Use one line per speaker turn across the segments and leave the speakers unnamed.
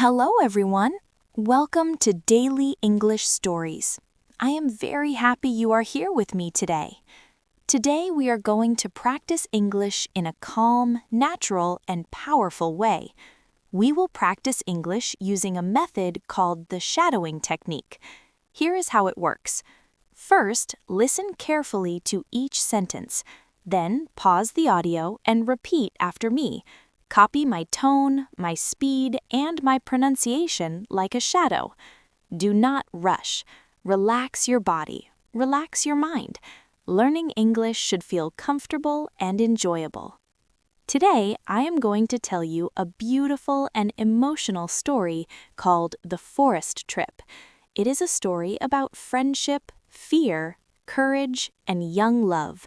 Hello, everyone. Welcome to Daily English Stories. I am very happy you are here with me today. Today, we are going to practice English in a calm, natural, and powerful way. We will practice English using a method called the shadowing technique. Here is how it works. First, listen carefully to each sentence. Then, pause the audio and repeat after me. Copy my tone, my speed, and my pronunciation like a shadow. Do not rush. Relax your body. Relax your mind. Learning English should feel comfortable and enjoyable. Today, I am going to tell you a beautiful and emotional story called The Forest Trip. It is a story about friendship, fear, courage, and young love.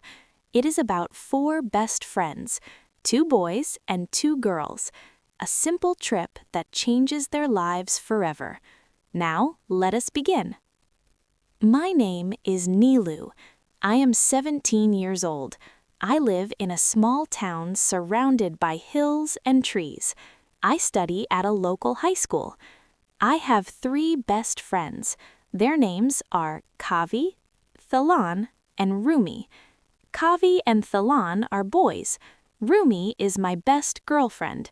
It is about 4 best friends, 2 boys and 2 girls. A simple trip that changes their lives forever. Now, let us begin. My name is Nilu. I am 17 years old. I live in a small town surrounded by hills and trees. I study at a local high school. I have 3 best friends. Their names are Kavi, Thalan, and Rumi. Kavi and Thalan are boys. Rumi is my best girlfriend.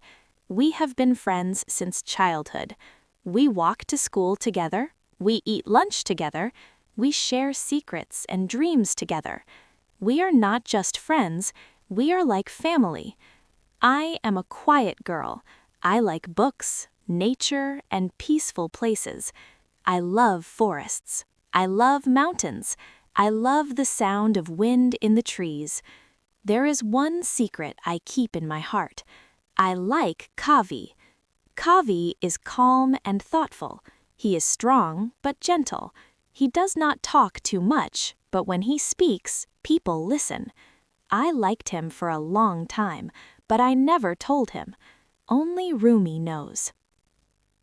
We have been friends since childhood. We walk to school together. We eat lunch together. We share secrets and dreams together. We are not just friends, we are like family. I am a quiet girl. I like books, nature, and peaceful places. I love forests. I love mountains. I love the sound of wind in the trees. There is one secret I keep in my heart. I like Kavi. Kavi is calm and thoughtful. He is strong but gentle. He does not talk too much, but when he speaks, people listen. I liked him for a long time, but I never told him. Only Rumi knows.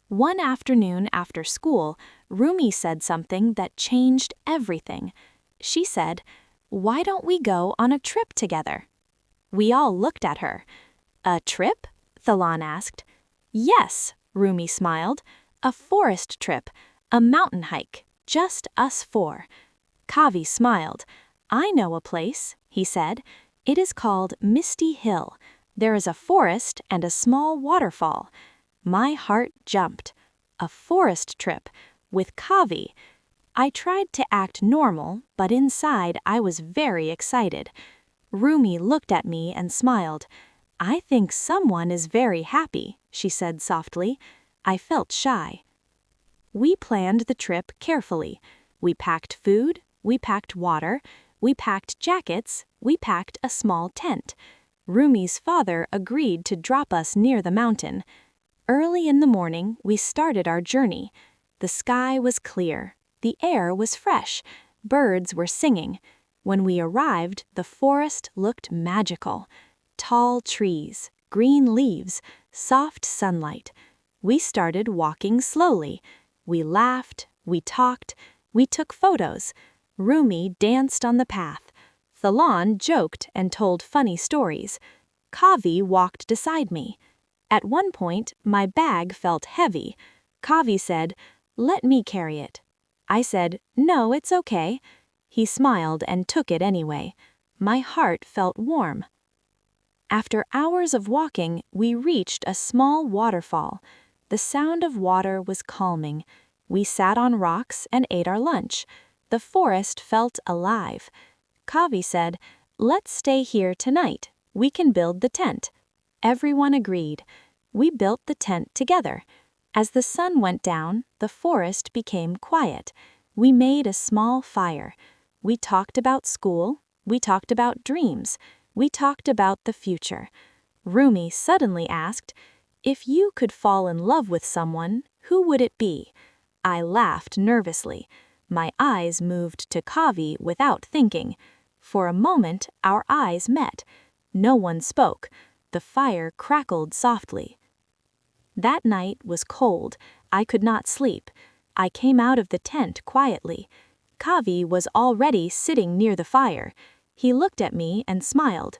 One afternoon after school, Rumi said something that changed everything. She said, "Why don't we go on a trip together?" We all looked at her. "A trip?" Thalan asked. "Yes," Rumi smiled. "A forest trip, a mountain hike, just us 4. Kavi smiled. "I know a place," he said. "It is called Misty Hill. There is a forest and a small waterfall." My heart jumped. A forest trip with Kavi. I tried to act normal, but inside I was very excited. Rumi looked at me and smiled. "I think someone is very happy," she said softly. I felt shy. We planned the trip carefully. We packed food, we packed water, we packed jackets, we packed a small tent. Rumi's father agreed to drop us near the mountain. Early in the morning, we started our journey. The sky was clear. The air was fresh. Birds were singing. When we arrived, the forest looked magical. Tall trees, green leaves, soft sunlight. We started walking slowly. We laughed, we talked, we took photos. Rumi danced on the path. Thalan joked and told funny stories. Kavi walked beside me. At one point, my bag felt heavy. Kavi said, "Let me carry it." I said, "No, it's okay." He smiled and took it anyway. My heart felt warm. After hours of walking, we reached a small waterfall. The sound of water was calming. We sat on rocks and ate our lunch. The forest felt alive. Kavi said, "Let's stay here tonight. We can build the tent." Everyone agreed. We built the tent together. As the sun went down, the forest became quiet. We made a small fire. We talked about school. We talked about dreams. We talked about the future. Rumi suddenly asked, "If you could fall in love with someone, who would it be?" I laughed nervously. My eyes moved to Kavi without thinking. For a moment, our eyes met. No one spoke. The fire crackled softly. That night was cold. I could not sleep. I came out of the tent quietly. Kavi was already sitting near the fire. He looked at me and smiled.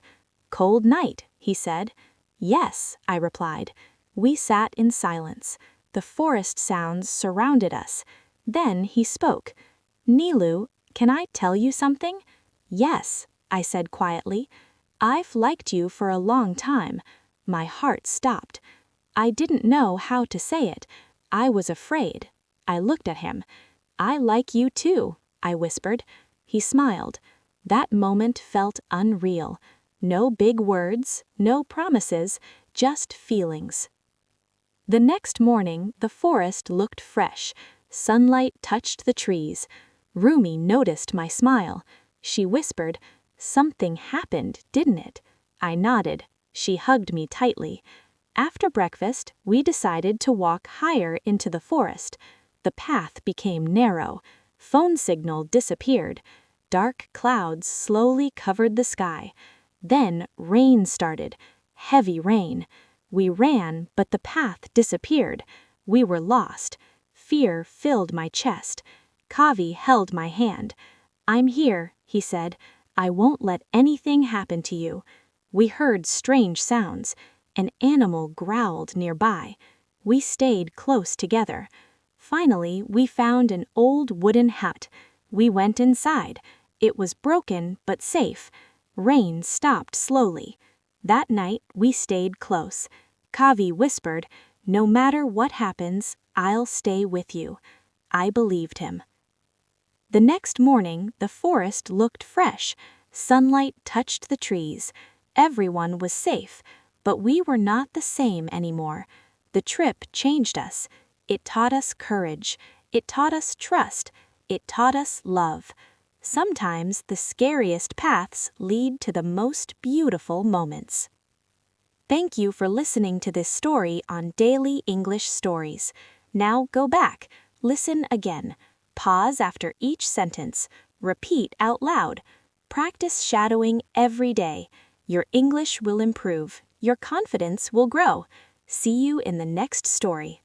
"Cold night," he said. "Yes," I replied. We sat in silence. the forest sounds surrounded us. Then he spoke. "Nilu, can I tell you something?" "Yes," I said quietly. "I've liked you for a long time." My heart stopped. I didn't know how to say it. I was afraid. I looked at him. "I like you too," I whispered. He smiled. That moment felt unreal. No big words, no promises, just feelings. The next morning, the forest looked fresh. Sunlight touched the trees. Rumi noticed my smile. She whispered, "Something happened, didn't it?" I nodded. She hugged me tightly. After breakfast, we decided to walk higher into the forest. The path became narrow. Phone signal disappeared. Dark clouds slowly covered the sky. Then rain started. Heavy rain. We ran, but the path disappeared. We were lost. Fear filled my chest. Kavi held my hand. "I'm here," he said. "I won't let anything happen to you." We heard strange sounds. An animal growled nearby. We stayed close together. Finally, we found an old wooden hut. We went inside. It was broken but safe. Rain stopped slowly. That night, we stayed close. Kavi whispered, "No matter what happens, I'll stay with you." I believed him. The next morning, the forest looked fresh. Sunlight touched the trees. Everyone was safe, but we were not the same anymore. The trip changed us. It taught us courage. It taught us trust. It taught us love. Sometimes the scariest paths lead to the most beautiful moments. Thank you for listening to this story on Daily English Stories. Now go back, listen again, pause after each sentence, repeat out loud. Practice shadowing every day. Your English will improve. Your confidence will grow. See you in the next story.